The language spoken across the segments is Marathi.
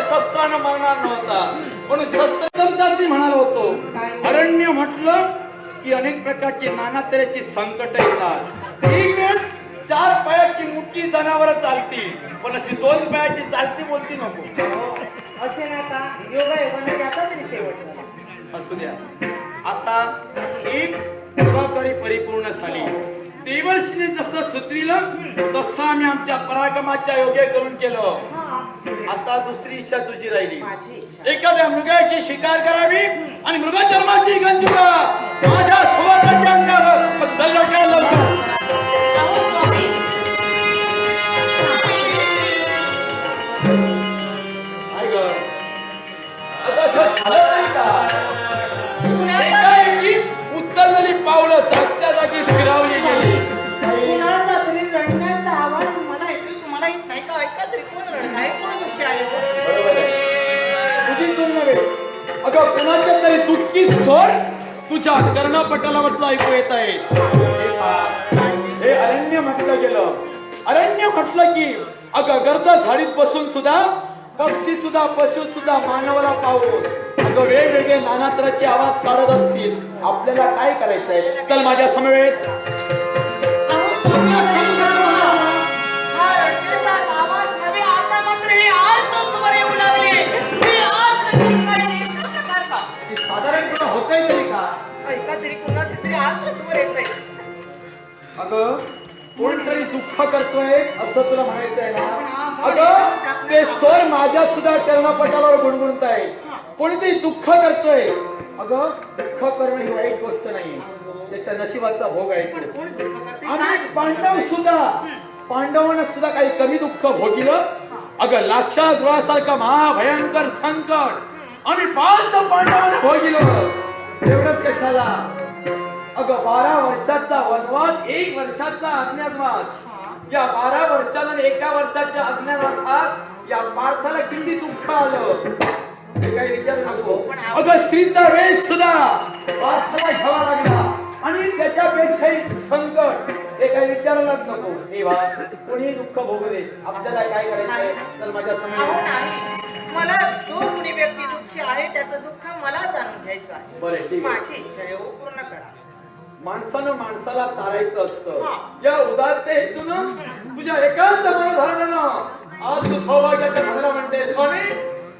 शस्त्रानं मारणार नव्हता म्हणून शस्त्रदमदार म्हणालो होतो. अरण्य म्हटलं की अनेक प्रकारची नाना तऱ्हेची संकट येतात. एक वेळ 4 पायाची मोठी जनावर चालती पण अशी 2 पायाची चालती बोलती नको. असे ना का योगा योगाने आता तरी शेवट असू द्या. आता एक जबाबदारी परिपूर्ण झाली. देवर्षीने जसं सुचविलं तसं आम्ही आमच्या पराक्रमाच्या योग्य करून केलं. आता दुसरी इच्छा तुझी राहिली. एखाद्या मृगाची शिकार करावी आणि मृगचर्माची गंजुका माझ्या स्वतःच्या अंगावर चल लवकर लवकर. उचललेली पावलं जागच्या जागी फिरवली गेली. कुणाचा तरी रडण्याचा आवाज मला येतो. तुम्हाला येत नाही का? ऐका तरी कोण रडत कोण दुःखी आहे? तुझी चूक नव्हे. अगं कुणाच्या तरी तुटकी स्वर तुझ्या कर्णपटलावरचं ऐकू येत आहे. हे अरण्य म्हटलं गेलं. अरण्य म्हटलं की अगं गर्द झाडीत बसून सुद्धा पक्षी सुद्धा पशु सुद्धा मानवाला पाहून अगं वेगवेगळे नाना तऱ्हेचे आवाज काढत असतील. आपल्याला काय करायचंय? चल माझ्या समवेत. साधारणपणे होतंय तरी का? ऐका तरी कुणाचे तरी आर्त स्वर येत नाही. अगं कोणतरी दुःख करतोय असं तुला म्हणायचं आहे ना? अगं ते स्वर माझ्या सुद्धा कर्णपटावर गुणगुणत आहे. कोणीतरी दुःख करतोय. अगं दुःख करणं ही वाईट गोष्ट नाही. त्याच्या नशिबाचा भोग आहे. आणि पांडवांना सुद्धा काही कमी दुःख भोगिलं. अगं लाक्षागृहासारखा महाभयंकर संकट आम्ही 5 पांडवांना भोगिलं. एवढंच कशाला? अगं 12 वर्षाचा वनवास, 1 वर्षाचा अज्ञातवास. या 12 वर्षाला 1 वर्षाच्या अज्ञातवासात या पार्थाला किती दुःख आलं हे काही विचार नको. अगं स्त्रीचा वेश सुद्धा पार्थाला घ्यावा लागला आणि त्याच्यापेक्षाही संकट हे काही विचारायलाच नको. देवा कोणी दुःख भोगू दे. आपल्याला काय करायचंय? तर माझ्या समोर मला जो कोणी व्यक्ती दुःखी आहे त्याचं दुःख मला जाणून घ्यायचं आहे. बरं ठीक आहे. माझी इच्छा आहे पूर्ण करा. माणसानं माणसाला तारायचं असतं. या उदात्त हेतून तुझ्या एकाच मनोधारणानं आज तू सौभाग्याच्या घराला म्हणते स्वामी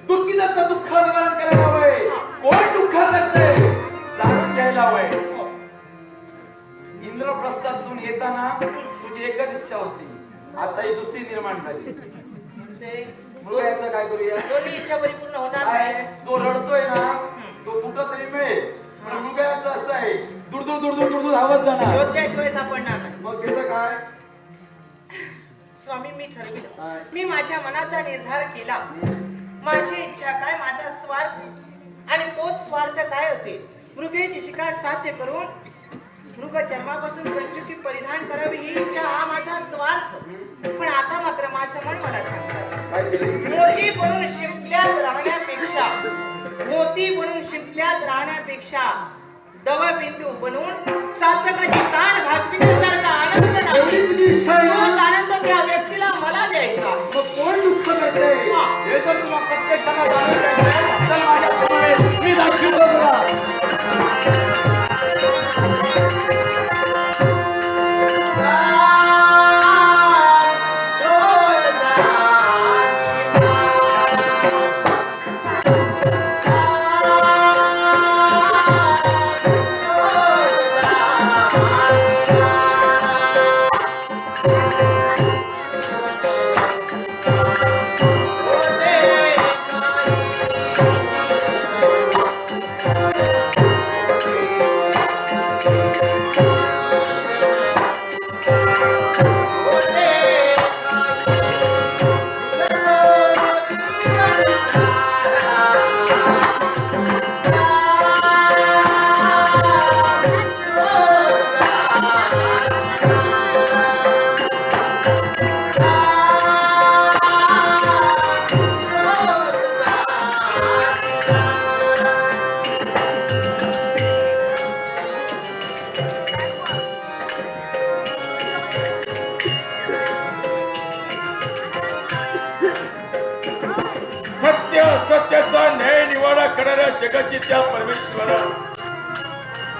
दुःखीचं दुःख निवारण करायला हवंय. कोण दुःख करते जाणून घ्यायला हवंय. इंद्रप्रस्थातून येताना तुझी एकच इच्छा होती. आता ही दुसरी निर्माण झाली. मृगाचं काय करूया? दोन्ही इच्छा परिपूर्ण होणार काय नाही. तो रडतोय ना तो कुठं तरी मिळेल. मृगाचं असं आहे दूर दूर धावत जाणार. शोधल्याशिवाय सापडणार नाही. मग त्याचं काय? स्वामी मी ठरविलं. मी माझ्या मनाचा निर्धार केला. माझी इच्छा काय, माझा स्वार्थ आणि तोच स्वार्थ काय असेल. मृगेची शिकार साध्य करून मृग जन्मापासून पंचुकी परिधान करावी ही इच्छा, हा माझा स्वार्थ. पण आता मात्र माझं मन मला सांगतं मोती बनून शिंपल्यात राहण्यापेक्षा दवबिंदू बनवून सार्थकाची ताण भागविण्यासारखा आनंद आनंद त्या व्यक्तीला मला द्यायचा. मग कोण दुःख करते हे तर तुला प्रत्यक्षाला जाणून घ्यायचं. चल माझ्या समोर मी दाखवतो तुला. सत्य असत्याचा न्याय निवाडा करणाऱ्या जगाची त्या परमेश्वरा,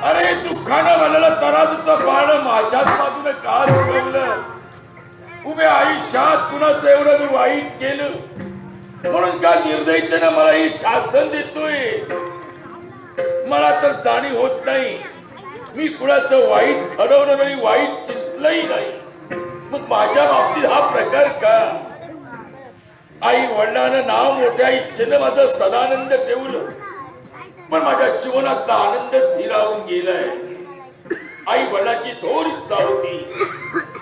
अरे दुःखानं भरलेलं तराजूचं पारण माझ्याच बाजूने का झुकवलं? उभ्या आयुष्यात कुणाचं एवढं मी वाईट केलं म्हणून का निर्दयतेनं मला हे शासन देतोय? मला तर जाणीव होत नाही मी कुणाचं वाईट ठरवलं नाही, वाईट चिंतलंही नाही. मग माझ्या बाबतीत हा प्रकार का? आई वडिलांना नाव मोठ्या इच्छेनं माझं सदानंद ठेवलं, पण माझ्या जीवनातला आनंद हिरावून गेलाय. आई वडिलांची थोर इच्छा होती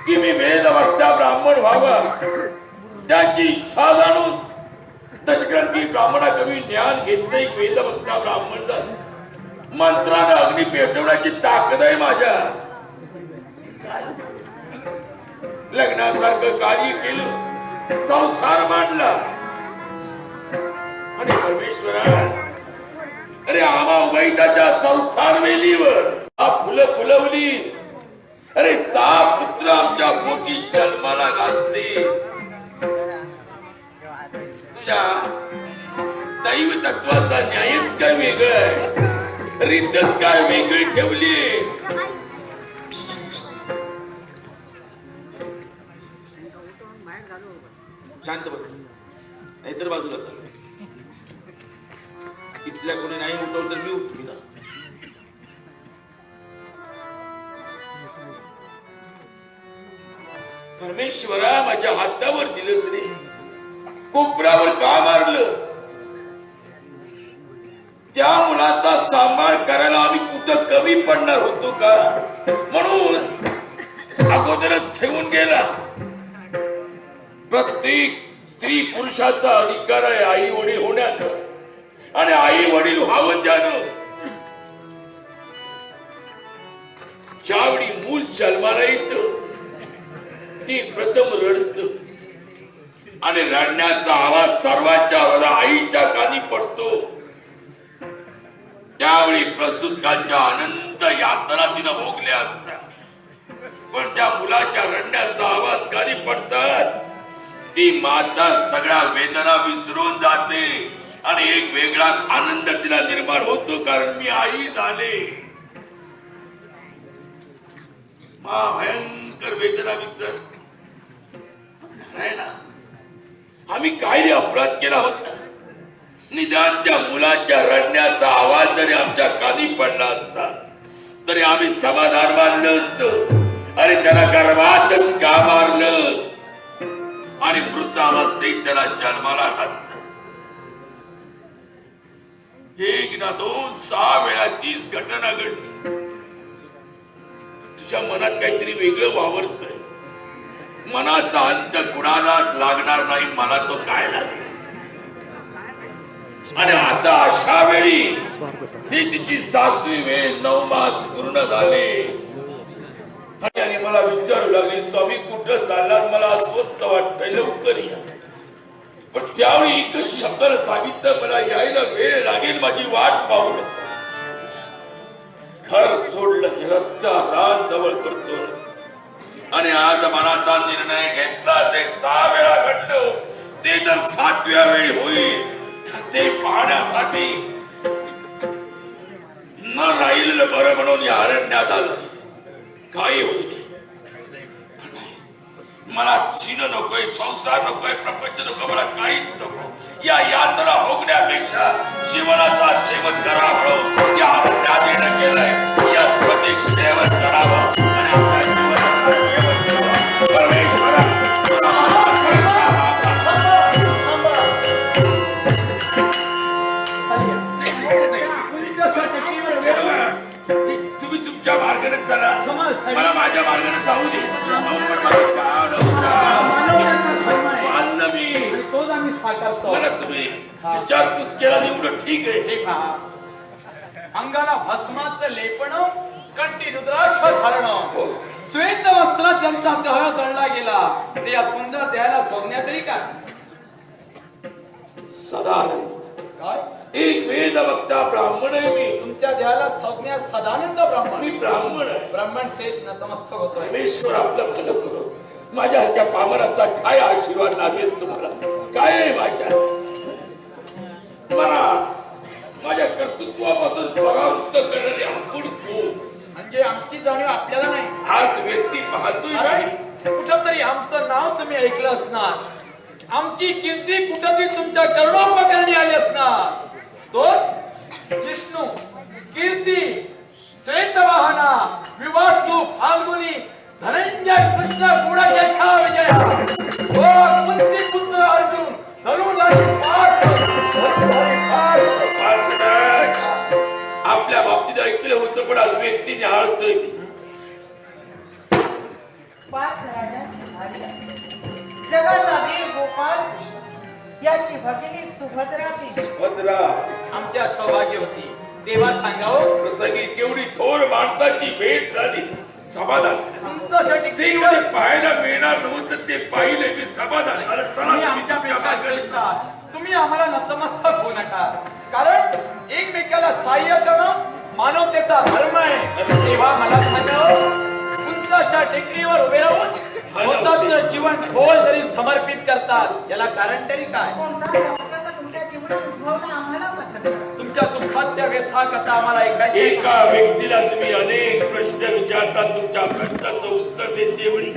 की मी वेदवक्ता ब्राह्मण व्हावा. त्यांची इच्छा जाणून दशग्रंथी ब्राह्मणा कमी ज्ञान घेतलं. एक वेदवक्ता ब्राह्मण झालं. मंत्रानं अग्नी पेटवण्याची ताकद आहे माझ्या. लग्नासारखं कार्य केलं, संसार मांडला आणि परमेश्वरा, अरे आम्हा उभयताच्या संसार वेलीवर फुलं फुलवलीस. अरे 6 पुत्र आमच्या पोटी जन्माला घातले. तुझ्या दैव तत्वाचा न्यायच काय वेगळा आहे, रीतच काय वेगळी ठेवली. शांत बस, नाहीतर बाजूला चाल. इथल्या कोणी नाही उठवलं तर मी उठवी ना. परमेश्वरा, माझ्या हातावर दिलंस रे, कोपरावर का मारलं? त्या मुलाचा सांभाळ करायला आम्ही कुठं कमी पडणार होतो का? म्हणून अगोदरच ठेवून गेला. प्रत्येक स्त्री पुरुषाचा अधिकार आहे आई वडील होण्याचा, आणि आई वडील व्हावं त्यानं. ज्यावेळी मूल जन्माला येतं ते प्रथम रडत, आणि रडण्याचा आवाज सर्वांच्या आईच्या कानी पडतो. त्यावेळी प्रसूतकांच्या अनंत यातना तिनं भोगल्या असतात, पण त्या मुलाच्या रडण्याचा आवाज कानी पडतात ती माता सगळ्या वेदना विसरून जाते, आणि एक वेगळा आनंद तिला निर्माण होतो, कारण मी आई झाले. भयंकर वेदना विसर नाही ना. आम्ही काही अपराध केला होता? निदान त्या मुलाच्या रडण्याचा आवाज जरी आमच्या कानी पडला असता तरी आम्ही समाधान मानलं असतं. अरे त्याला गर्भातच का मारलंस, आणि वृद्धावस्थेत त्याला जन्माला घातलं. 1 ना 2 6 वेळा 30 घटना घडली. तुझ्या मनात काहीतरी वेगळं वावरतंय. मनाचा अंत कुणालाच लागणार नाही, मला तो काय लागेल. आणि आता अशा वेळी ही तिची 7वी वेळ 9 मास पूर्ण झाले, आणि मला विचारू लागली, स्वामी कुठं चाललात? मला अस्वस्थ वाटतंय, लवकर या. पण त्यावेळी एकच शब्दाला सांगितलं, मला यायला वेळ लागेल, माझी वाट पाहू नका. घर सोडलं, रस्ता रान जवळ करतो, आणि आज मनाचा निर्णय घेतला. ते 6 वेळा घडलं, ते जर 7व्या वेळी होईल ते पाहण्यासाठी न राहिलेलं बरं म्हणून या अरण्यात आलं. काही होईल, मला चिन नकोय, संसार नकोय, प्रपंच नको, मला काहीच नको. या यात्रा भोगण्यापेक्षा जीवनाचा सेवन करावं, या अरण्यात येणं केलंय. या स्वतिक सेवन करावं आणि आपल्या जीवनाचा सेवन करावं. परमेश्वरा, तुम्ही तुमच्या मार्गाने चला, मला माझ्या मार्गाने जाऊ दे. मला तुम्ही विचारपूस केला एवढं ठीक आहे. अंगाला भस्माचं लेपण, कंठी रुद्राक्ष धारण, श्वेत वस्त्रात ज्यांचा देह दळला गेला ते या सुंदर देहाला संज्ञा तरी काय? सदानंद. काय एक वेद वक्ता ब्राह्मण आहे मी. तुमच्या देहाला संज्ञा सदानंद ब्राह्मण? मी ब्राह्मण आहे. ब्राह्मण शेष नतमस्तक होतोय. परमेश्वर आपलं भलं करो. माझ्या त्या पामराचा काय आशीर्वाद लाभेल तुम्हाला? काय आहे माझ्या मला माझ्या कर्तृत्वापासून परावृत्त करणारे आपण कोण? म्हणजे आमची जाणीव आपल्याला नाही. आज व्यक्ती पाहतोय अरे, काय? कुठंतरी आमचं नाव तुम्ही ऐकलं असणार. आमची कीर्ती कुठंतरी तुमच्या कर्णोपकरणी आली असणार. तो जिष्णू कीर्ती श्वेतवाहना विवास्तू फाल्गुनी धनंजय कृष्ण गुण यशा विजय ओ कुंती पुत्र अर्जुन धनुधारी पार्थ धनुधारी पार्थ. वाचनात आपल्या बाबतीत ऐकलं होतं पण आज व्यक्ती निहाळतोय. पार्थ राजाची भार्या, जगाचा वीर गोपाल याची भगिनी सुभद्रा ती. भद्रा आमच्या सौभाग्य होती. देवा सांगावं प्रसंगी केवढी थोर माणसाची भेट झाली. समाधान तुमच्यासाठी जे कधी पाहायला मिळणार नव्हतं ते पाहिले मी समाधान झालं. चला तुम्ही तुम्ही आमच्यापेक्षा तुमच्या मागे. श्रेष्ठ आहात. तुम्ही आम्हाला नतमस्तक होऊ नका. कारण एकमेकाला सहाय्य करणं मानवतेचा धर्म आहे. तेव्हा मला सांगावं उंचाच्या टेकडीवर उभे राहून स्वतःचं जीवन खोल जरी समर्पित करतात याला कारण तरी काय? कोणता संसर्ग तुमच्या जीवनात उद्भवला आम्हाला पत्र. तुमच्या दुःखाच्या व्यथा कथा आम्हाला ऐकायची. एका व्यक्तीला तुम्ही अनेक प्रश्न विचारता. तुमच्या प्रश्नाचं उत्तर देते वेळी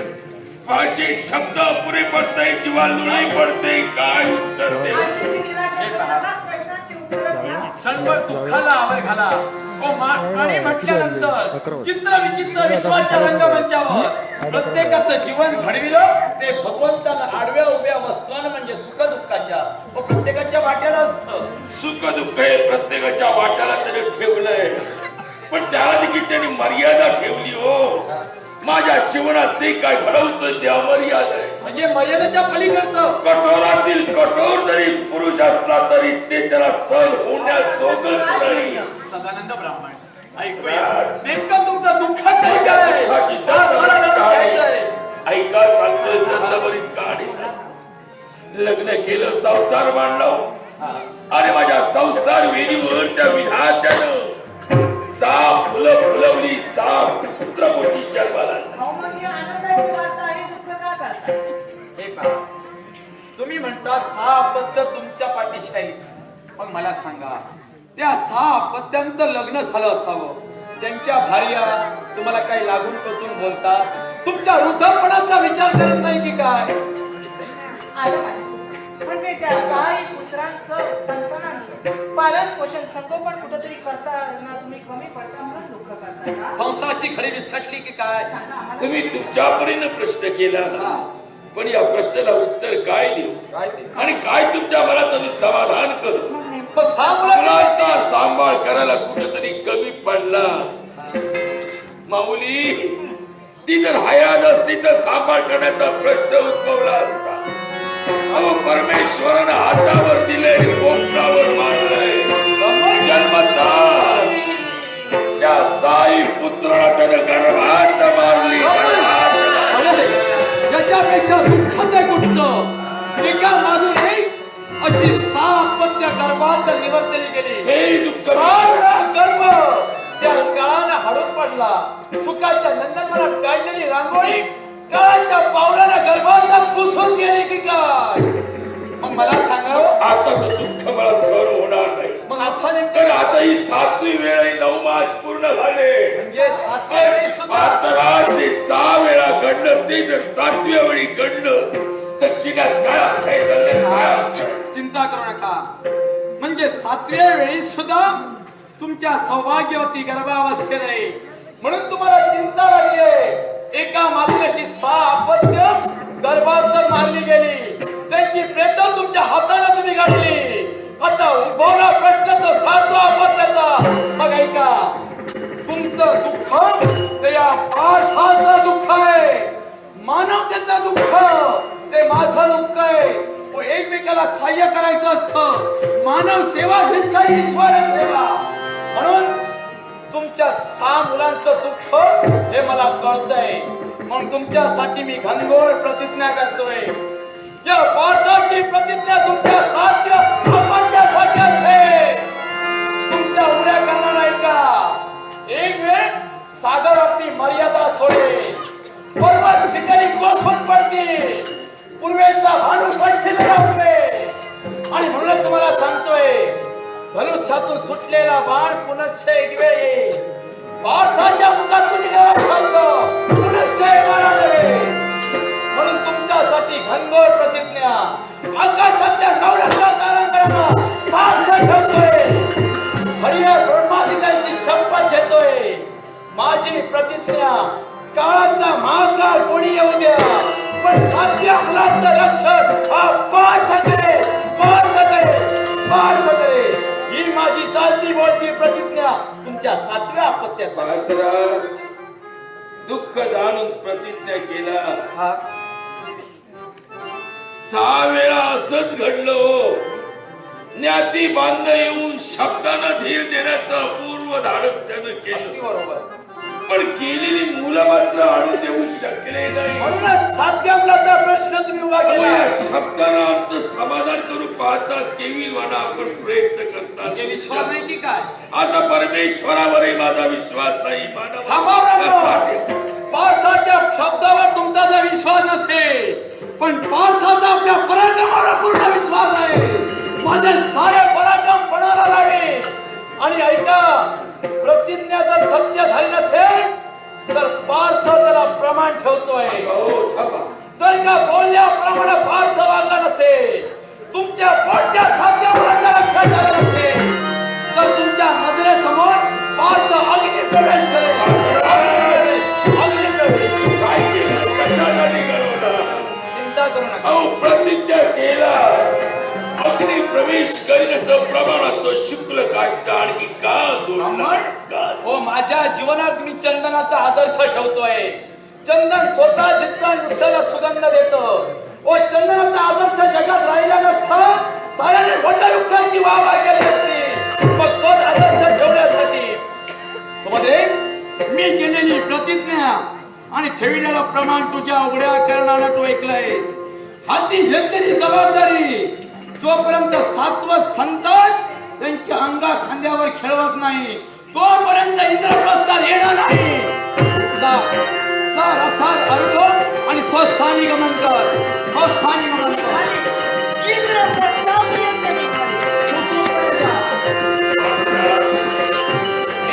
भाषे शब्द पुरे पडते जीवा लुळी पडते. काय उत्तर दे? आशेची निराशा करतात, प्रश्नांची उत्तरं द्या. क्षणभर दुःखाला आवर घाला. आणि म्हटल्यानंतर चित्र विचित्र विश्वाच्या रंगमंचावर प्रत्येकाचं जीवन घडविलं ते भगवंताला आडव्या उभ्या वस्तून म्हणजे सुख दुःखाच्या व प्रत्येकाच्या वाट्याला असतं. सुख दुःख हे प्रत्येकाच्या वाट्याला त्याने ठेवलंय पण त्याला देखील त्यांनी मर्यादा ठेवली. हो माझ्या जीवनात जे काय घडवतोय ते अमर्याद आहे. म्हणजे मर्यादेच्या पलीकडचं कठोरातील कठोर जरी पुरुष असला तरी ते त्याला सहन होण्याजोगच नाही. सदानंद ब्राह्मण ऐकूया नेमकं तुमचं दुःख तरी काय? दुःखाची आनंद घ्यायचंय. ऐका सांगतोय दंतभरीत काढी. लग्न केलं संसार मांडलं आणि माझ्या संसार वेदीवर त्या विधात्यानं साप फुलं फुलवली. साप पुत्रपोटी जन्माला आणला. अहो, मग ही आनंदाची वार्ता आहे, दुःख का करता? हे पहा, तुम्ही म्हणता सहा अपत्य तुमच्या पाठीशी आहे. मग मला सांगा त्या सहा अपत्यांचं लग्न झालं असावं. त्यांच्या भार्या तुम्हाला काही लागून टोचून बोलतात. तुमच्या वृद्धपणाचा विचार करत नाही की काय? आलं माझ्या. म्हणजे त्या सहाही पुत्रांचं संतानांचं पालन पोषण संगोपन कुठेतरी करता ना तुम्ही कमी पडता म्हणून दुःख करता का? संसाराची घडी विस्कटली की काय? सांगा आम्हाला. तुम्ही तुमच्या परीने प्रश्न केला पण या प्रश्नाला उत्तर काय देऊ काय ते? आणि काय तुमच्या मनात आम्ही समाधान करू? मग नेमकं पण सहा मुलांची मुलाचा सांभाळ करायला कुठेतरी कमी पडला. माऊली ती जर हयात असती तर सांभाळ करण्याचा प्रश्न उद्भवला असता. अहो परमेश्वरानं हातावर दिले कोपरावर मारलंय. जन्मतात त्या साई पुत्राला त्यानं गर्भात मारली. याच्यापेक्षा दुःखात आहे कुठचं? एका मागून एक अशी सहा अपत्य गर्भात निवर्तली गेली. हे दुःख सारा गर्भ त्या काळानं हाडून पडला. सुखाच्या नंदनवनात काढलेली रांगोळी काळाच्या पावलानं गर्भात पुसून गेली की काय? मग मला सांगावं आताच दुःख मला सहन होणार नाही. मग आता नेमकं तर आता ही 7वी वेळ आहे. 9 मास पूर्ण झाले. म्हणजे सातव्या वेळी सुद्धा पात्राचे 6 वेळा घडलं ते जर 7व्या वेळी घडलं तर चिन्यात काय अर्थ आहे? काय अर्थ आहे? चिंता करू नका. म्हणजे सातव्या वेळी सुद्धा तुमच्या सौभाग्यवती गर्भावस्थेत आहे म्हणून तुम्हाला चिंता लागली. एका मागून अशी सहा अपत्य गर्भात तर मारली गेली. त्यांची प्रेत तुमच्या हाताने तुम्ही घातली. आता उद्भवला प्रश्न तो सातवा अपत्याचा. मग ऐका तुमचं दुःख ते या पार्थाचं दुःख आहे. मानवतेचं दुःख ते माझं दुःख आहे. एकमेकाला सहाय्य करायचं असतं. मानव सेवा हीच काही ईश्वर सेवा. म्हणून तुमच्या 6 मुलांचं दुःख हे मला कळतंय. म्हणून तुमच्यासाठी मी घनघोर प्रतिज्ञा करतोय. या पार्थाची प्रतिज्ञा तुमच्या साध्य अपत्यासाठी असेल. तुमच्या उड्या करणार नाही का? एक वेळ सागर आपली मर्यादा सोडे, पर्वत शिखरी कोसळून पडतील, पूर्वेचा भानू पश्चिमेला उठे. आणि म्हणून तुम्हाला सांगतोय, धनुष्यातून सुटलेला बाण पुनश्च एक वेळ येईल. पार्थाच्या मुखातून निघाला शब्द पुनश्च येणारा नव्हे. म्हणून तुमच्यासाठी घनघोर प्रतिज्ञा आकाशातल्या नवरत्न तारांगणाला साक्ष ठेवतोय. हरिहर ब्रह्मादिकांची शपथ घेतोय. माझी प्रतिज्ञा, काळाचा महाकाळ कोणी येऊ द्या, पण साध्य आपलाचं रक्षण हा पार्थ करे, पार्थ करे, पार्थ करे. ही माझी चालती बोलती प्रतिज्ञा तुमच्या 7व्या अपत्यासाठी. पार्थराज, दुःख जाणून प्रतिज्ञा केला. हा 6 वेळा असंच घडलं हो. ज्ञाती बांध येऊन शब्दानं धीर देण्याचं अपूर्व धाडस त्यानं अगदी केलं, बरोबर. पण केलेली मुलं मात्र आणून देऊ शकले नाही. म्हणूनच साध्यामलाचा प्रश्न तुम्ही उभा केला. या शब्दानं आमचं समाधान करू पाहतात, केविलवाना आपण प्रयत्न करतात. म्हणजे विश्वास नाही की काय? आता परमेश्वरावरही माझा विश्वास नाही. थांबा ब्रह्म. पार्थाच्या शब्दावर तुमचा जर विश्वास नसेल, पण पार्थाचा आपल्या पराक्रमावर पूर्ण विश्वास आहे. माझे सारे पराक्रम पणाला लागेल. आणि ऐका, प्रतिज्ञा जर सत्य झाली नसेल तर पार्थ त्याला प्रमाण ठेवतोय. जर का बोलल्याप्रमाणे पार्थ वागला नसेल, तुमच्या पोटच्या साध्यामुळे लक्षात आलं नसेल, तर तुमच्या नजरेसमोर पार्थ अग्नी प्रवेश करेल. अग्नी प्रवेश. काय केलं? कशासाठी घडवलं? चिंता करू नका. अहो, प्रतिज्ञा केला, अग्नी प्रवेश करीन असं प्रमाणात तो शुक्ल काष्ट आणखी का जोडला? का? हो, माझ्या जीवनात मी चंदनाचा आदर्श ठेवतोय. चंदन स्वतः जितका दुसऱ्याला सुगंध देतो. ओ, चंदनाचा आदर्श जगात राहिला नसता, साऱ्याने वटवृक्षाची वाहवा केली असती. मग तोच आदर्श ठेवण्यासाठी सुभद्रे, मी केलेली प्रतिज्ञा आणि ठेवलेलं प्रमाण तुझ्या उघड्या करणारा तो ऐकलंय. हाती घेतलेली जबाबदारी जोपर्यंत सात्वत संतान त्यांच्या अंगा खांद्यावर खेळवत नाही, तोपर्यंत इंद्रप्रस्थान येणार नाही. रथात आरूढ आणि स्वस्थानी गमन कर. स्वस्थानी गमन कर.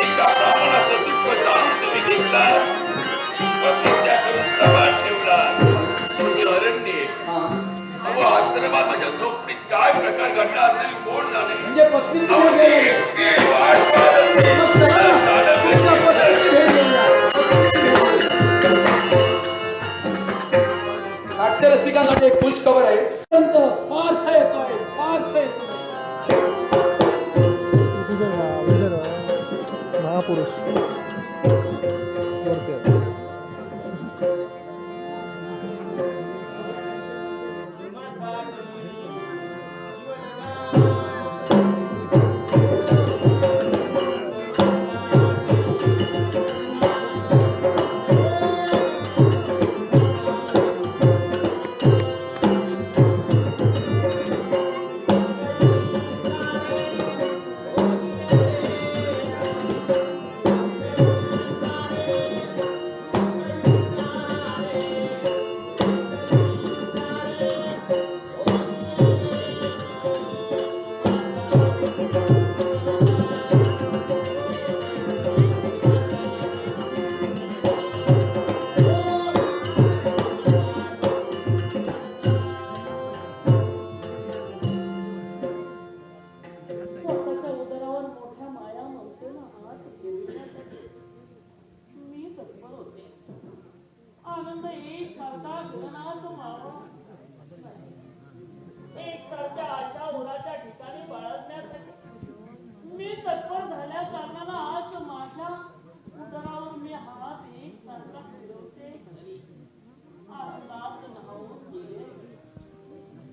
एका ब्राह्मणाचं दुःख जाणून तुम्ही घेतला, प्रतिज्ञा करून प्रमाण ठेवला. म्हणजे अरण्य, अहो, आश्रमात माझ्या झोपडीत काय प्रकार घडला असेल कोण जाणे. म्हणजे पत्नी अहो, ते एकटे वाट पाहत असेल. नाट्य रसिकांसाठी एक खुश खबर आहे. पार्थ येतोय, पार्थ येतोय. महापुरुष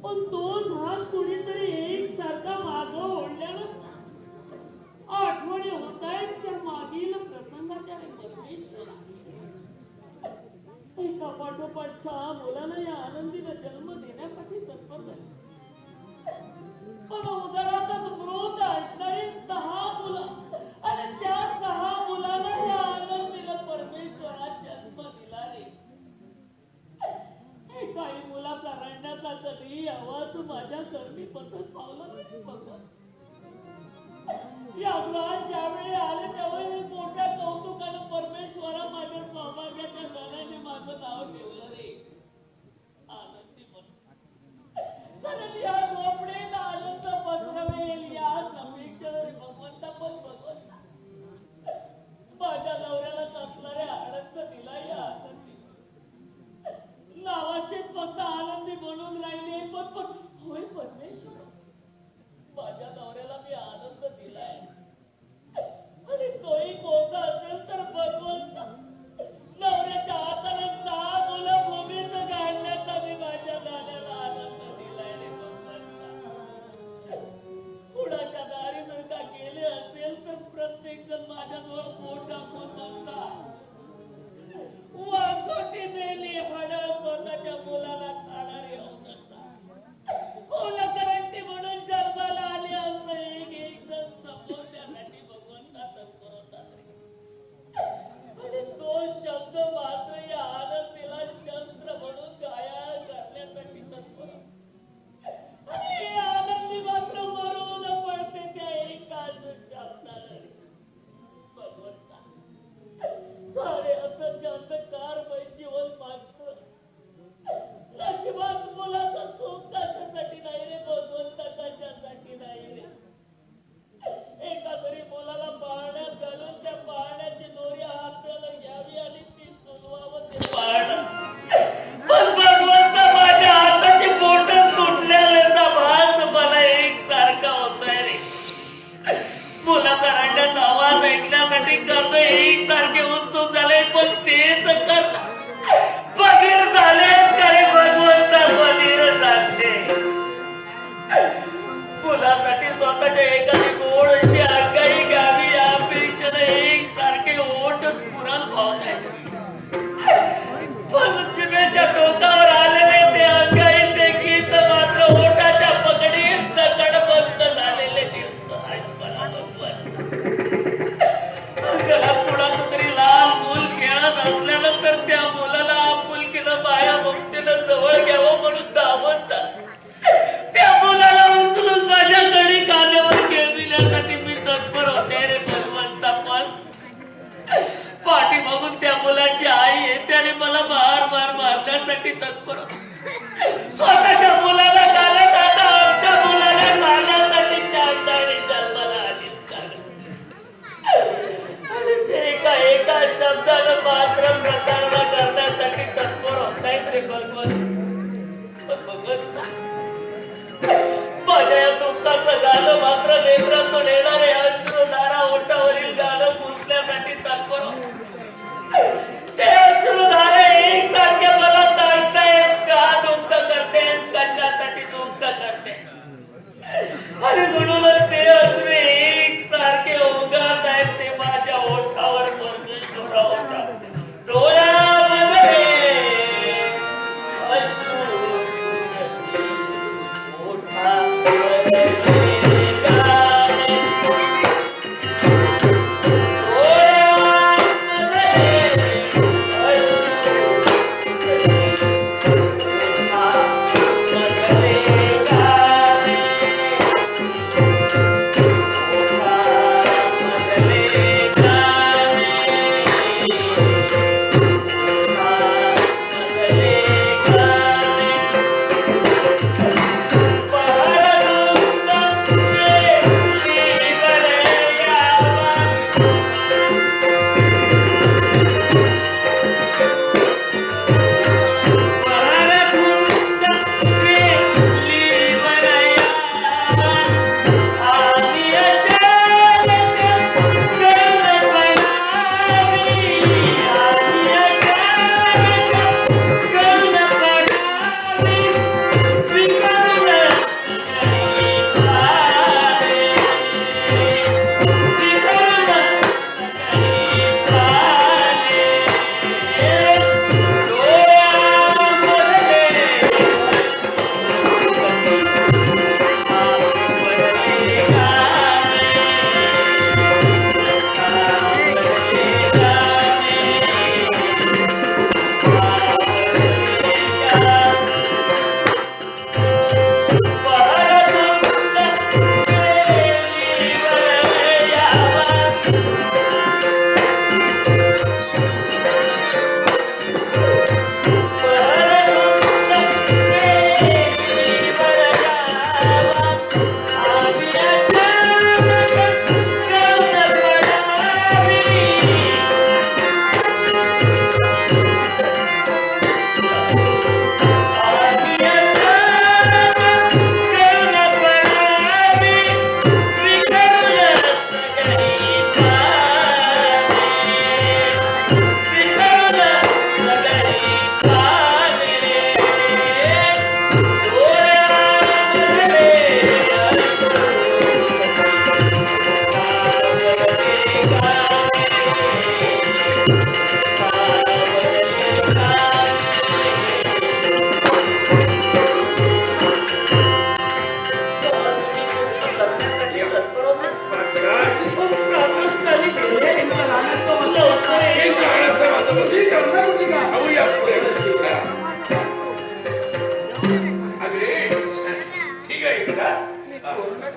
पण दोन भाग कुणीतरी एक सारखा मागं ओढल्यानं आठवणी होत आहेत त्या मागील प्रसंगाच्या पाठोपाठ 6 मुलांना या आनंदीने जन्म देण्यासाठी तत्पर झाले. पण उदरातच मृत असणारी 6 मुलं आणि त्या 6 मुलांना या आनंदीने परमेश्वरात जन्म दिला रे. हे काही मुलाचा रडण्याचा कधी आवाज माझ्या कर्मी पसंत पावला नाही भगवान. या गृहात ज्यावेळी आले त्यावेळी मोठ्या कौतुकानं परमेश्वरा माझ्या सौभाग्याच्या गाण्याने माझं नाव ठेवलं रे आनंदी म्हणून. कारण या झोपडीत आनंद पसरवेल या अपेक्षेवर भगवंता पण भगवंता माझ्या नवऱ्याला कसणारे आनंद दिला या आनंदी. नावाचे फक्त आनंदी म्हणून राहिले पण होय परमेश्वर माझ्या नवऱ्याला मी आनंद दिलाय आणि तोही कोणता असेल तर भगवंता नवऱ्याच्या हाताला 6 मुलं भूमीत गाडण्याचा मी माझ्या गाण्याला आनंद दिलाय रे भगवंता. कुणाच्या दारी जर का गेले असेल तर प्रत्येक जण माझ्याजवळ पोट टाकून बसतात. वाघोटी नेली हड स्वतःच्या मुलाला खाणारी करंटी म्हणून जन्माला आले असं एक जण संबोधण्यासाठी भगवंता तत्पर होता आणि तो शब्द मात्र या आनंदीला शस्त्र म्हणून घायाळ करण्यासाठी तत्पर होता. आणि आनंदी मात्र मरून पडते त्या एकाच शब्दाला भगवंता. सारे असंख्य अंधकारमय जीवन मागतं नशिबात मुलाचं सुख कशासाठी नाही रे भगवंता कशासाठी नाही रे. एका तरी मुलाला पाळण्यात घालून त्या पाळण्याची दोरी हाताला घ्यावी आणि ती सुलवावं ते पाळणं. पण भगवंता माझ्या हाताची बोटं तुटलेल्याचा भास मला एकसारखा होतोय रे. मुलाचा रडण्याचा आवाज ऐकण्यासाठी करणं एकसारखे उत्सुक झाले पण तेच करणं बधीर झाले काय भगवंता बधीर झाले. मुलासाठी स्वतःच्या एखादी गोडशी अंगाई घ्यावी या अपेक्षेने एकसारखे ओठ स्फुरण पावत पण जिभेच्या टोकावर आलेले ते अंगाईचे गीत मात्र ओठाच्या पकडीत जकडबंद झालेले दिसत आहेत मला घरात कुणाचं तरी लहान मूल खेळत असल्यानंतर त्या मुलाला आपुलकीनं माया भक्तीनं जवळ घ्यावं म्हणून धावत जात. त्या मुलाला उचलून माझ्या गडी कांद्यावर खेळविण्यासाठी मी तत्पर होते रे भगवंता. पण पाठी बघून त्या मुलाची आई येते आणि मला मार मारण्यासाठी तत्पर होते. स्वतःच्या मुलाला घालत आता आमच्या मुलाला मारण्यासाठी चांदाणी जन्माला आलीच आणि ते एका शब्दानं मात्र प्रतारणा करण्यासाठी तत्पर होत नाहीत रे भगवंत. भगवंता माझ्या या दुःखाचं गाणं मात्र नेत्रातून येणारे अश्रुधारा ओठावरील गाणं पुसण्यासाठी तत्पर होत. ते अश्रुधारा एकसारखे मला सांगतायत का दुःख करतेस कशासाठी दुःख करते आणि म्हणूनच ते अश्रू एकसारखे ओघळत आहेत ते माझ्या ओठावर परमेश्वरा होता डोळ्यामध्ये अश्रू ओठावर गाणे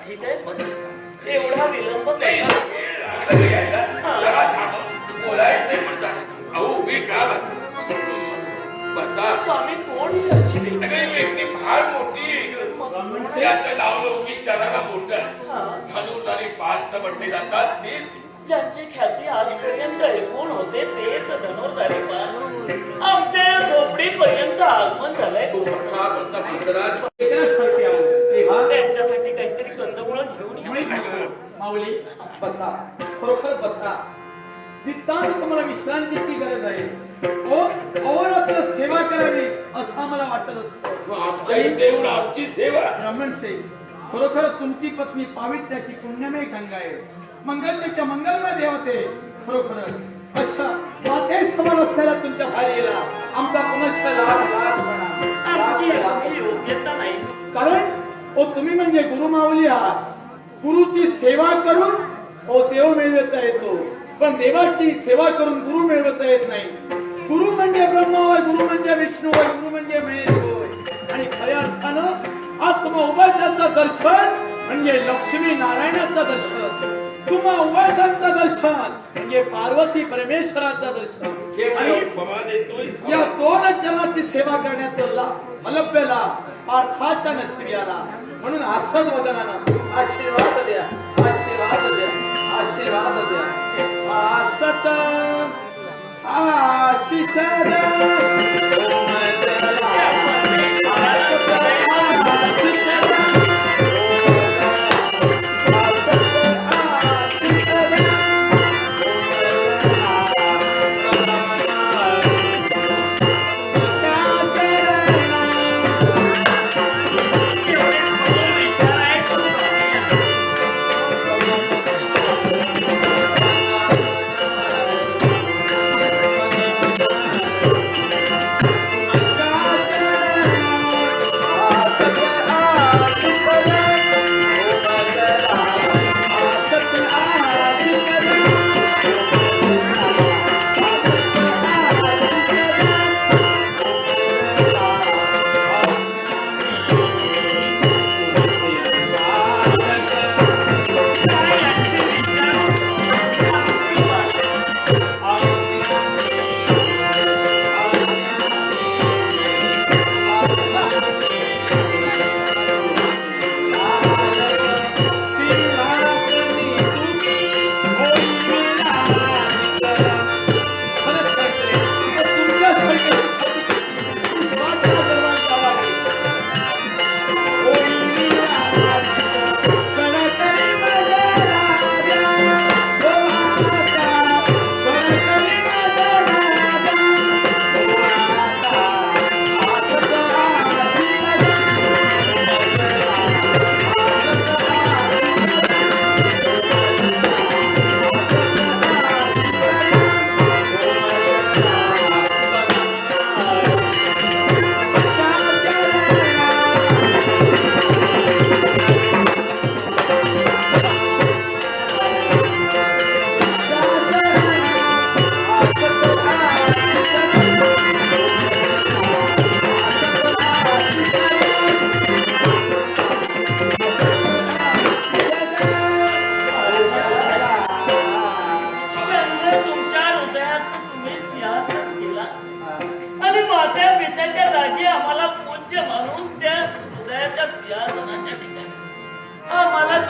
ठीक आहे पण एवढा विलंब नाही, कसा? वेळ लागला का यायला? जरा थांबा. बोलायचंय पण जा. अहो, उभे का बसा? बसा. स्वामी कोण ही अशी व्यक्ती? अगं, ही व्यक्ती फार मोठी आहे ग. त्याचं नाव लौकिक जरा मोठं. हा. धनुर्धारी पात्र म्हटले जातात तेच. ज्यांची ख्याती आजपर्यंत ऐकून होते तेच धनुर्धारी पार आमच्या या झोपडीपर्यंत आगमन झालंय. बसा बसा भद्राज. ऐकण्यासाठी आलो. तेव्हा त्यांच्यासाठी काहीतरी कंदमुळं घेऊन या. मुळी माऊली बसा, खरोखर बसा. नितांत तुम्हाला विश्रांतीची गरज आहे. अहोरात्र सेवा करावी असं आम्हाला वाटत असतं. आमच्या इथे येऊन आमची सेवा. ब्राह्मण से खरोखर तुमची पत्नी पावित्र्याची पुण्यमय गंगा आहे. मंगलतेच्या मंगलमय देवते. खरोखर अशा माते समान असलेल्या तुमच्या भार्येला आमचा पुनश्च लाभ लाभ प्रणाम. आमची एवढी योग्यता नाही. कारण तुम्ही म्हणजे गुरु माऊली आहात. गुरुची सेवा करून देव मिळवता येतो, पण देवाची सेवा करून गुरु मिळवता येत नाही. गुरु म्हणजे ब्रह्म होय, गुरु म्हणजे विष्णू होय, गुरु म्हणजे महेश होय. आणि खऱ्या अर्थानं आत्मा उभयताचं दर्शन म्हणजे लक्ष्मी नारायणाचं दर्शन, तुम्हा उभयतांचं दर्शन म्हणजे पार्वती परमेश्वराचं दर्शन. आणि या दोन जनाची सेवा करण्याचा मलभ्याला पार्थाच्या नशिबी आला. म्हणून हसत वदनानं आशीर्वाद द्या, आशीर्वाद द्या, आशीर्वाद द्या. हसत आशिष द्या.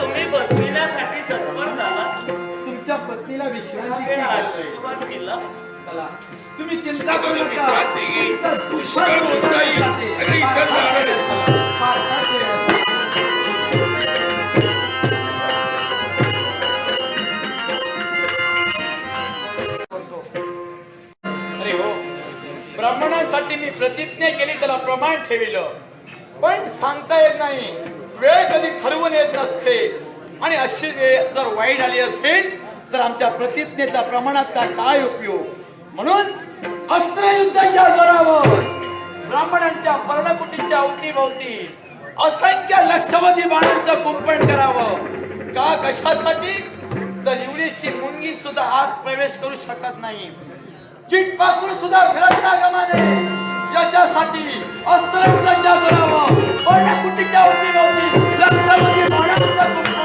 तुम्ही बसविण्यासाठी तत्पर झाला. तुमच्या पत्नीला विश्रांती आशीर्वाद केला. चला तुम्ही चिंता करू नका. विश्रांती घे. पुष्कळ होता येईल. अरे इथं जाणार. अरे हो, ब्राह्मणांसाठी मी प्रतिज्ञा केली, त्याला प्रमाण ठेविलं, पण सांगता येत नाही. वेळ कधी ठरवून येत नसते आणि अशी वेळ जर वाईट आली असेल तर आमच्या प्रतिज्ञेचा प्रमाणाचा काय उपयोग. म्हणून अस्त्रयुद्धाच्या जोरावर ब्राह्मणांच्या पर्णकुटीच्या अवतीभोवती असंख्य लक्षवधी बाणांचं कुंपण करावं. का कशासाठी? तर एवढीशी मुंगी सुद्धा आत प्रवेश करू शकत नाही, चिटपाकूर सुद्धा फिरकता कामा नये, याच्यासाठी अस्त्रयुद्धाच्या जोरावर पर्णकुटीच्या अवतीभोवती लक्षवधी बाणांचं कुंपण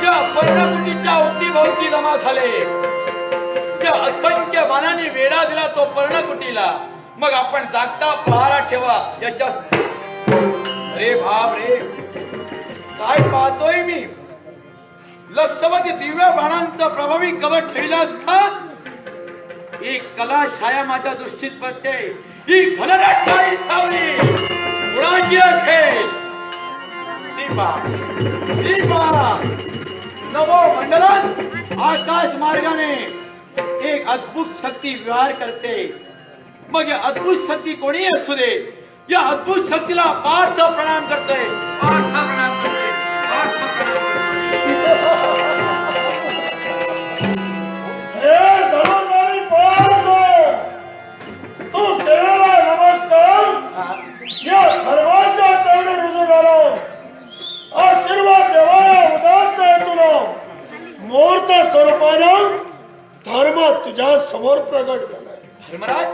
त्या पर्णकुटीच्या अवतीभोवती जमा झाले. त्या असंख्य मानाने वेढा दिला तो पर्णकुटीला. मग आपण जागता पहारा ठेवा याच्या. अरे बाप रे, काय पाहतोय मी? लक्षवती दिव्य बाणांचं प्रभावी कवच ठेवलं असता ही कला छाया माझ्या दृष्टीत पडते. ही घनराठाई सावली कुणाची असेल? दीपा नवो मंडलात आकाश मार्गाने एक अद्भुत शक्ती विहार करते. मग या अद्भुत शक्ती कोणी असू दे, या अद्भुत शक्तीला पार्थ प्रणाम करते. पार्थ प्रणाम करते. पार्थ प्रणाम करते. हे धर्मधारी पार्थ, तू देवाला नमस्कार. या धर्माच्या चरणी रुजू झालो. आशीर्वाद देवाला उदात्त आहे तुला. मूर्त स्वरूपानं धर्म तुझ्या समोर प्रगट झालाय. धर्मराज,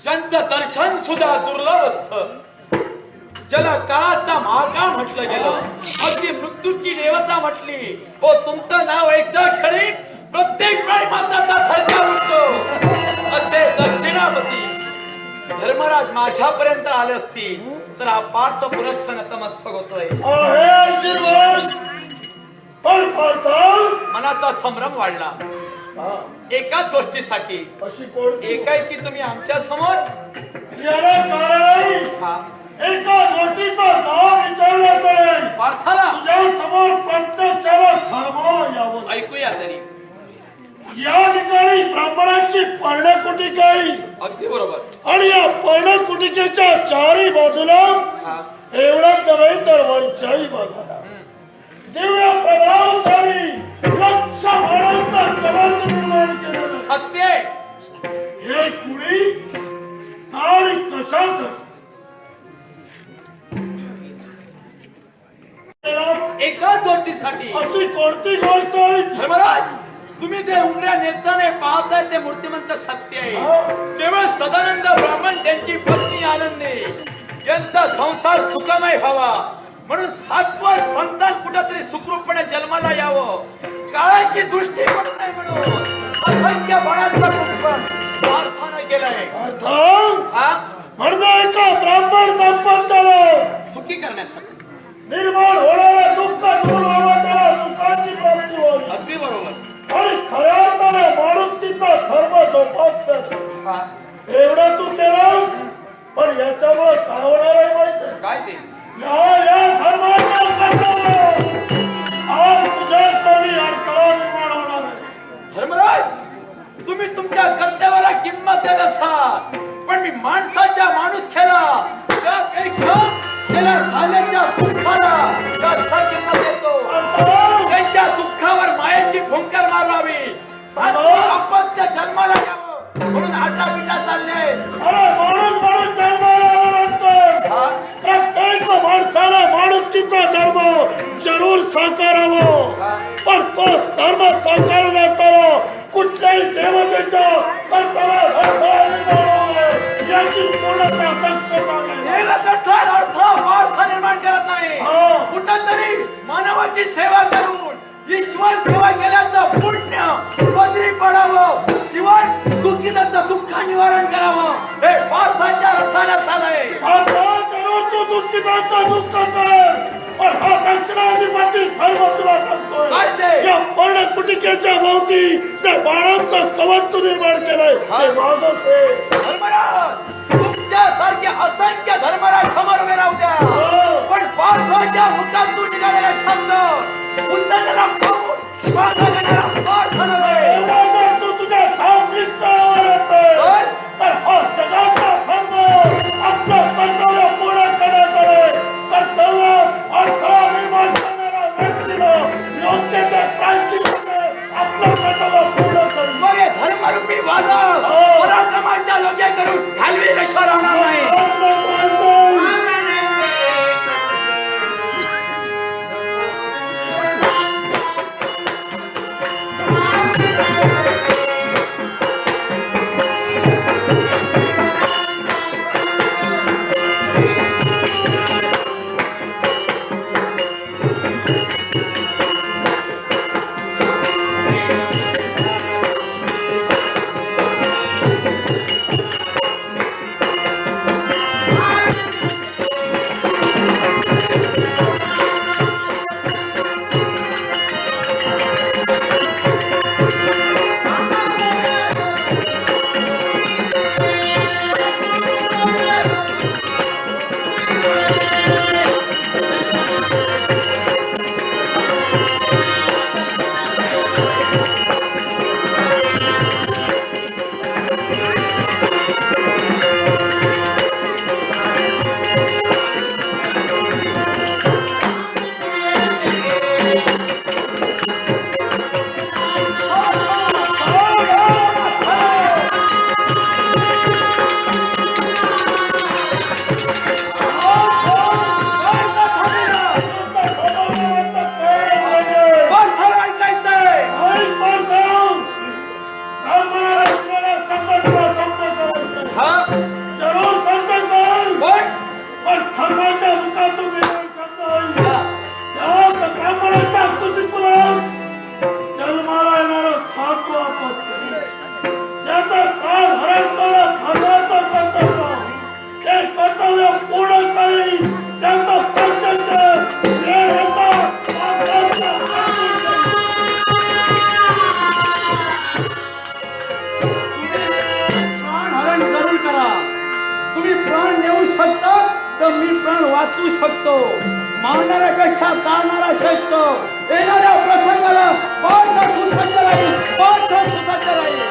ज्यांचं दर्शन सुद्धा दुर्लभ असत, ज्याला काळाचा महाकाळ म्हटलं गेलं, अगदी मृत्यूची देवता म्हटली, हो तुमचं नाव एकदा क्षणी प्रत्येक प्राणीमात्राचा थरका उठतो असे दक्षिणापती धर्मराज माझ्यापर्यंत आले असतील तर हा पार्थ पुरस्कार नतमस्तक होतोय. आहे आशीर्वाद. पण पार्थ, मनाचा संभ्रम वाढला हा, एकाच गोष्टीसाठी. अशी कोणती? एकाएकी तुम्ही आमच्या समोर. याला कारण हा, एका गोष्टीचा नाव विचारण्याचा नाही. पार्थाला तुझ्या समोर प्रत्यक्षाला धर्माला यावं. ऐकूया तरी. या ठिकाणी ब्राह्मणांची पर्णकुटिका आहे. अगदी बरोबर. आणि या पर्णकुटिकेच्या चारही बाजूला हा, एवढंच नव्हे तर वरच्याही बाजूला दिव्य प्रभावशाली लक्ष बाणांचा कवच निर्माण केलेलं आहे. सत्य आहे. हे कुणी आणि कशासाठी? एकाच गोष्टीसाठी. अशी कोणती गोष्ट आहे? धर्मराज, तुम्ही जे उघड्या नेत्राने पाहताय ते मूर्तिमंत सत्य आहे. केवळ सदानंद ब्राह्मण त्यांची पत्नी आनंदी यांचा संसार सुखमय व्हावा म्हणून सात्वत संतान कुठेतरी सुखरूपपणे जन्माला यावं, काळाची दृष्टी पडत नाही म्हणून असंख्य बाणांचा कुंपण पार्थानं केलंय. अर्थ हा, म्हणजे एका ब्राह्मण दाम्पत्याला सुखी करण्यासाठी. निर्माण होणारा दुःख दूर व्हावं, त्याला सुखाची प्राप्ती व्हावी. अगदी बरोबर. आणि खऱ्या अर्थाने माणुसकीचा धर्म जोपासतात. हा, एवढं तू केलास, पण याच्यामुळे काय होणार आहे माहिती आहे? काय ते? या धर्माच्या कर्तव्यावर आज तुझ्या कमी अडथळा निर्माण होणार आहे. धर्मराज, तुम्ही तुमच्या कर्तव्याला किंमत देत असाल, पण मी माणसाच्या माणुसकीला त्यापेक्षा त्याला झालेल्या दुःखाला जास्त किंमत देतो. त्यांच्या दुःखावर मायेची फुंकर मारावी, सातवं अपत्य जन्माला यावं म्हणून आटापिटा चालले. अरे माणूस माणूस जन्माला नंतर हा, प्रत्येक माणसाला माणुसकीचा धर्म जरूर साकारावं. पण तो धर्म साकार जाताना कुठल्याही देवतेच्या कर्तव्यात अडथळा निर्माण होऊ नये, याची पूर्णतः दक्षता घ्यावी. देवकथार अर्थ पार्थ निर्माण करत नाही. कुठंतरी मानवाची सेवा करून ईश्वर सेवा केल्याचं पुण्य पदरी पडावं, शिवाय दुःखिताचं दुःख निवारण करावं, हे पार्थाच्या अर्थाला साध आहे. तू दुःखितांचं दुःख कर, पण हा दक्षिणाधिपती धर्म तुला सांगतोय. काय ते? या पर्णकुटिकेच्या भोवती त्या बाणांचं कवच तू निर्माण केलंय. हे माझंच आहे. धर्मराज, तुमच्यासारखे असंख्य धर्मराज समोर उभे राहू द्या, पण पार्थाच्या मुखातून निघालेला शब्द उंदराला पाहून पार्थाला पार्थ नव्हे. एवढा जर तू तुझ्या ठाम निश्चयावर येतोय, तर हा जगाचा धर्म आपलं कर्तव्य पूर्ण करण्याकडे कर्तव्य अडथळा निर्माण करणाऱ्या व्यक्तीला योग्य ते प्रायश्चित्ताने आपलं कर्तव्य पूर्ण करू. मग हे धर्मरूपी वादा पराक्रमाच्या योग्य करून घालवी रक्षा राहणार नाही. Thank you. कर्तव्य पूर्ण करीन. त्यांचा प्रत्यक्ष वेळ होता माणसाच्या हातून प्राण हरण जरूर करा. तुम्ही प्राण नेऊ शकता तर मी प्राण वाचवू शकतो. मारणाऱ्यापेक्षा तारणारा श्रेष्ठ. येणाऱ्या प्रसंगाला पाठ सुसज्ज राहील, पाठ सुसज्ज राहील.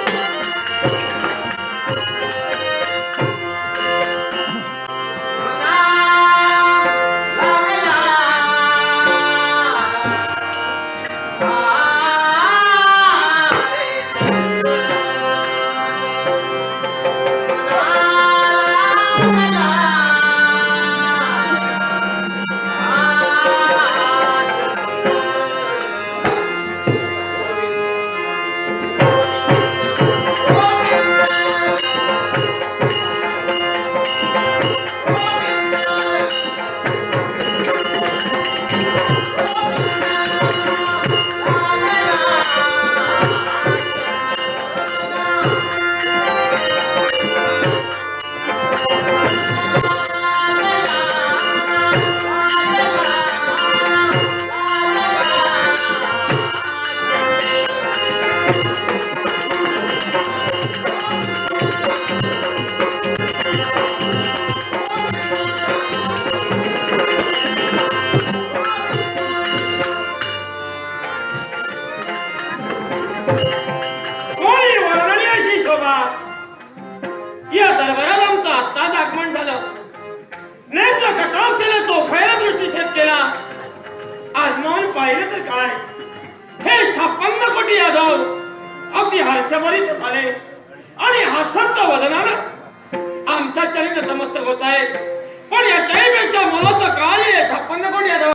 कोणी वर्णली अशी शोभा. या दरबारात आमचं आत्ताच आगमन झालं. नेत्र कटाक्षाने चोखायला दृष्टीक्षेप केला. आजमावून पाहिलं तर काय, हे 56 कोटी यादव अगदी हर्षभरीत झाले आणि हसत वदनानं आमच्या चरित्र नतमस्तक होत आहे. पण याच्याही पेक्षा मोलाचं कार्य या 56 कोटी यादव